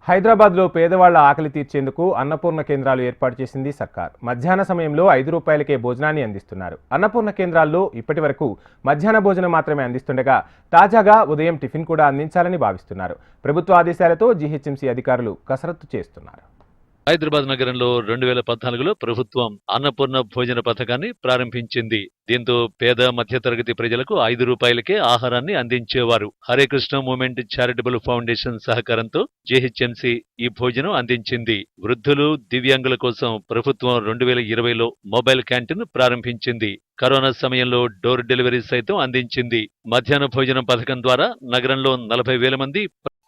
హైదరాబాద్లో పేదవాళ్ల ఆకలి తీర్చేందుకు అన్నపూర్ణ కేంద్రాలు ఏర్పాటు చేసింది సర్కార్. మధ్యాహ్న సమయంలో ₹5కే భోజనాన్ని అందిస్తున్నారు. అన్నపూర్ణ కేంద్రాల్లో ఇప్పటివరకు మధ్యాహ్న భోజనం మాత్రమే అందిస్తుండగా తాజాగా ఉదయం టిఫిన్ కూడా అందించాలని భావిస్తున్నారు. ప్రభుత్వ ఆదేశాలతో జీహెచ్ఎంసీ అధికారులు కసరత్తు చేస్తున్నారు. హైదరాబాద్ నగరంలో 2014లో ప్రభుత్వం అన్నపూర్ణ భోజన పథకాన్ని ప్రారంభించింది. దీంతో పేద మధ్యతరగతి ప్రజలకు ₹5కే ఆహారాన్ని అందించేవారు. Hare Krishna movement charitable foundation సహకారంతో జీహెచ్ఎంసీ ఈ భోజనం అందించింది. వృద్ధులు, దివ్యాంగుల కోసం ప్రభుత్వం 2020లో మొబైల్ క్యాంటీన్ ప్రారంభించింది. కరోనా సమయంలో డోర్ డెలివరీ సైతం అందించింది. మధ్యాహ్న భోజనం పథకం ద్వారా నగరంలో 40,000 మంది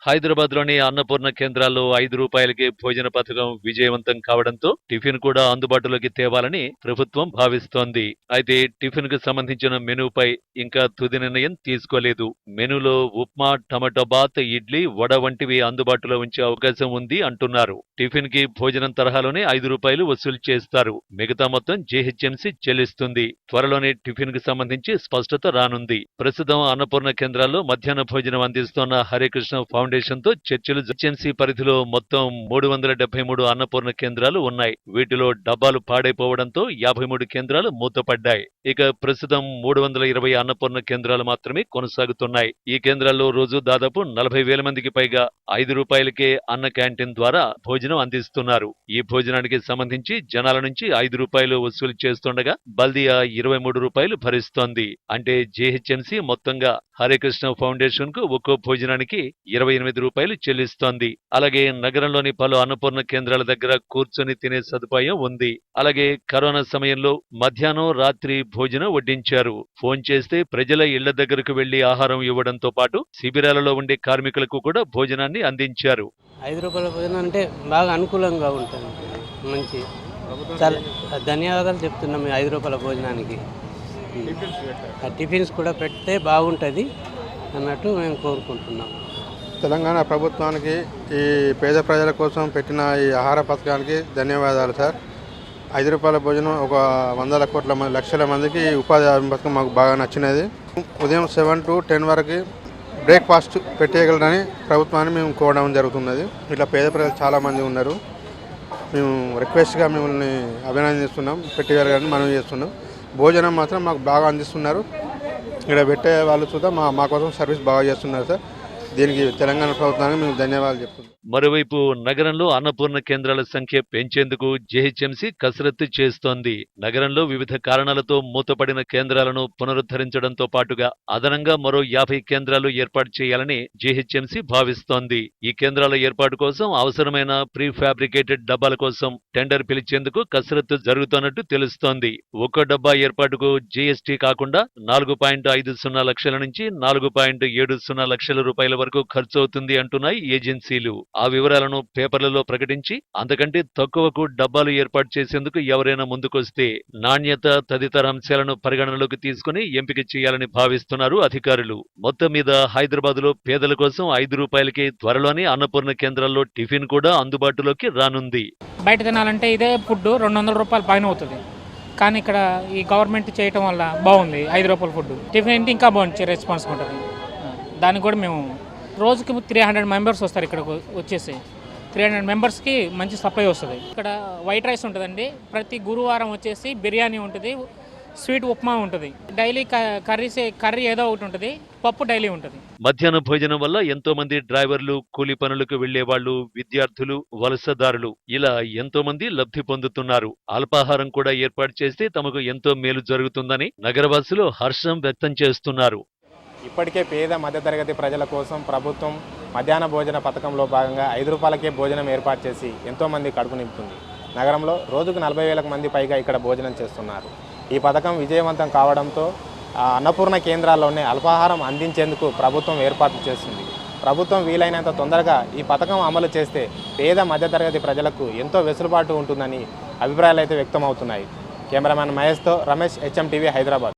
హైదరాబాద్లోని అన్నపూర్ణ కేంద్రాల్లో ₹5కే భోజన పథకం విజయవంతం కావడంతో టిఫిన్ కూడా అందుబాటులోకి తేవాలని ప్రభుత్వం భావిస్తోంది. అయితే టిఫిన్ కు సంబంధించిన మెనూపై ఇంకా తుది నిర్ణయం తీసుకోలేదు. మెనూలో ఉప్మా, టమాటో బాత్, ఇడ్లీ, వడ వంటివి అందుబాటులో ఉంచే అవకాశం ఉంది అంటున్నారు. టిఫిన్ కి భోజనం తరహాలోనే ₹5 వసూలు చేస్తారు. మిగతా మొత్తం జీహెచ్ఎంసీ చెల్లిస్తుంది. త్వరలోనే టిఫిన్ కు సంబంధించి స్పష్టత రానుంది. ప్రస్తుతం అన్నపూర్ణ కేంద్రాల్లో మధ్యాహ్న భోజనం అందిస్తోన్న హరే కృష్ణ ఫౌండేషన్ తో చర్చలు జీహెచ్ఎంసీ పరిధిలో మొత్తం 373 అన్నపూర్ణ కేంద్రాలు ఉన్నాయి. వీటిలో డబ్బాలు పాడైపోవడంతో 53 కేంద్రాలు మూతపడ్డాయి. ఇక ప్రస్తుతం 320 అన్నపూర్ణ కేంద్రాలు మాత్రమే కొనసాగుతున్నాయి. ఈ కేంద్రాల్లో రోజు దాదాపు 40,000 మందికి పైగా ₹5కే అన్న క్యాంటీన్ ద్వారా భోజనం అందిస్తున్నారు. ఈ భోజనానికి సంబంధించి జనాల నుంచి ₹5 వసూలు చేస్తుండగా బల్దియా ₹23 భరిస్తోంది. అంటే జీహెచ్ఎంసీ మొత్తంగా హరే కృష్ణ ఫౌండేషన్ కు ఒక్కో భోజనానికి ₹28 చెల్లిస్తోంది. అలాగే నగరంలోని పలు అన్నపూర్ణ కేంద్రాల దగ్గర కూర్చొని తినే సదుపాయం ఉంది. అలాగే కరోనా సమయంలో మధ్యాహ్నం, రాత్రి భోజనం వడ్డించారు. ఫోన్ చేస్తే ప్రజల ఇళ్ల దగ్గరకు వెళ్లి ఆహారం ఇవ్వడంతో పాటు శిబిరాలలో ఉండే కార్మికులకు కూడా భోజనాన్ని అందించారు. ₹5 భోజనం అంటే బాగా అనుకూలంగా ఉంటుంది. మంచి చాలా ధన్యవాదాలు చెప్తున్నాం ₹5 భోజనానికి. టిఫిన్స్ కూడా పెడితే బాగుంటుంది అన్నట్టు మేము కోరుకుంటున్నాం. తెలంగాణ ప్రభుత్వానికి ఈ పేద ప్రజల కోసం పెట్టిన ఈ ఆహార పథకానికి ధన్యవాదాలు సార్. ₹5 భోజనం ఒక 100 కోట్ల లక్షల మందికి ఉపాధి హామీ పథకం మాకు బాగా నచ్చినది. ఉదయం 7 to 10 వరకు బ్రేక్ఫాస్ట్ పెట్టేయగలరని ప్రభుత్వాన్ని మేము కోరడం జరుగుతున్నది. ఇట్లా పేద ప్రజలు చాలామంది ఉన్నారు. మేము రిక్వెస్ట్గా మిమ్మల్ని అభినందిస్తున్నాం, పెట్టగలరని మనం చేస్తున్నాం. భోజనం మాత్రం మాకు బాగా అందిస్తున్నారు. ఇక్కడ పెట్టే వాళ్ళు చూద్దాం మా కోసం సర్వీస్ బాగా చేస్తున్నారు సార్. దీనికి తెలంగాణ ప్రభుత్వానికి మేము ధన్యవాదాలు చెప్తున్నాం. మరోవైపు నగరంలో అన్నపూర్ణ కేంద్రాల సంఖ్య పెంచేందుకు జీహెచ్ఎంసీ కసరత్తు చేస్తోంది. నగరంలో వివిధ కారణాలతో మూతపడిన కేంద్రాలను పునరుద్ధరించడంతో పాటుగా అదనంగా మరో 50 కేంద్రాలు ఏర్పాటు చేయాలని జీహెచ్ఎంసీ భావిస్తోంది. ఈ కేంద్రాల ఏర్పాటు కోసం అవసరమైన ప్రీ ఫ్యాబ్రికేటెడ్ డబ్బాల కోసం టెండర్ పిలిచేందుకు కసరత్తు జరుగుతున్నట్టు తెలుస్తోంది. ఒక్కో డబ్బా ఏర్పాటుకు జీఎస్టీ కాకుండా 4.50 లక్షల నుంచి 4.70 లక్షల రూపాయల వరకు ఖర్చవుతుంది అంటున్నాయి ఏజెన్సీలు. ఆ వివరాలను పేపర్లలో ప్రకటించి అంతకంటే తక్కువకు డబ్బాలు ఏర్పాటు చేసేందుకు ఎవరైనా ముందుకొస్తే నాణ్యత తదితర అంశాలను పరిగణనలోకి తీసుకుని ఎంపిక చేయాలని భావిస్తున్నారు అధికారులు. మొత్తం మీద హైదరాబాద్లో పేదల కోసం ₹5కే త్వరలోనే అన్నపూర్ణ కేంద్రాల్లో టిఫిన్ కూడా అందుబాటులోకి రానుంది. బయట తినాలంటే ఇదే ఫుడ్ ₹200 పైన అవుతుంది. కానీ ఇక్కడ ఈ గవర్నమెంట్ చేయటం వల్ల బాగుంది. ₹5 ఫుడ్ టిఫిన్ అంటే ఇంకా బాగుంది, రెస్పాన్స్ ఉంటుంది. దానికి కూడా మేము రోజుకి 300 మెంబర్స్ వస్తారు. ఇక్కడికి వచ్చేసి 300 మెంబర్స్కి మంచి సప్లై వస్తుంది. ఇక్కడ వైట్ రైస్ ఉంటుందండి. ప్రతి గురువారం వచ్చేసి బిర్యానీ ఉంటుంది, స్వీట్ ఉప్మా ఉంటుంది, డైలీ కర్రీ ఏదో ఒకటి ఉంటుంది, పప్పు డైలీ ఉంటుంది. మధ్యాహ్న భోజనం వల్ల ఎంతో మంది డ్రైవర్లు, కూలి పనులకు వెళ్లేవాళ్లు, విద్యార్థులు, వలసదారులు ఇలా ఎంతో మంది లబ్ధి పొందుతున్నారు. అల్పాహారం కూడా ఏర్పాటు చేస్తే తమకు ఎంతో మేలు జరుగుతుందని నగరవాసులు హర్షం వ్యక్తం చేస్తున్నారు. ఇప్పటికే పేద మధ్యతరగతి ప్రజల కోసం ప్రభుత్వం మధ్యాహ్న భోజన పథకంలో భాగంగా ₹5కే భోజనం ఏర్పాటు చేసి ఎంతోమంది కడుపు నింపుతుంది. నగరంలో రోజుకు 40,000 మంది పైగా ఇక్కడ భోజనం చేస్తున్నారు. ఈ పథకం విజయవంతం కావడంతో అన్నపూర్ణ కేంద్రాల్లోనే అల్పాహారం అందించేందుకు ప్రభుత్వం ఏర్పాటు చేస్తుంది. ప్రభుత్వం వీలైనంత తొందరగా ఈ పథకం అమలు చేస్తే పేద మధ్యతరగతి ప్రజలకు ఎంతో వెసులుబాటు ఉంటుందని అభిప్రాయాలు అయితే వ్యక్తమవుతున్నాయి. కెమెరామెన్ మహేష్తో రమేష్, HM TV, హైదరాబాద్.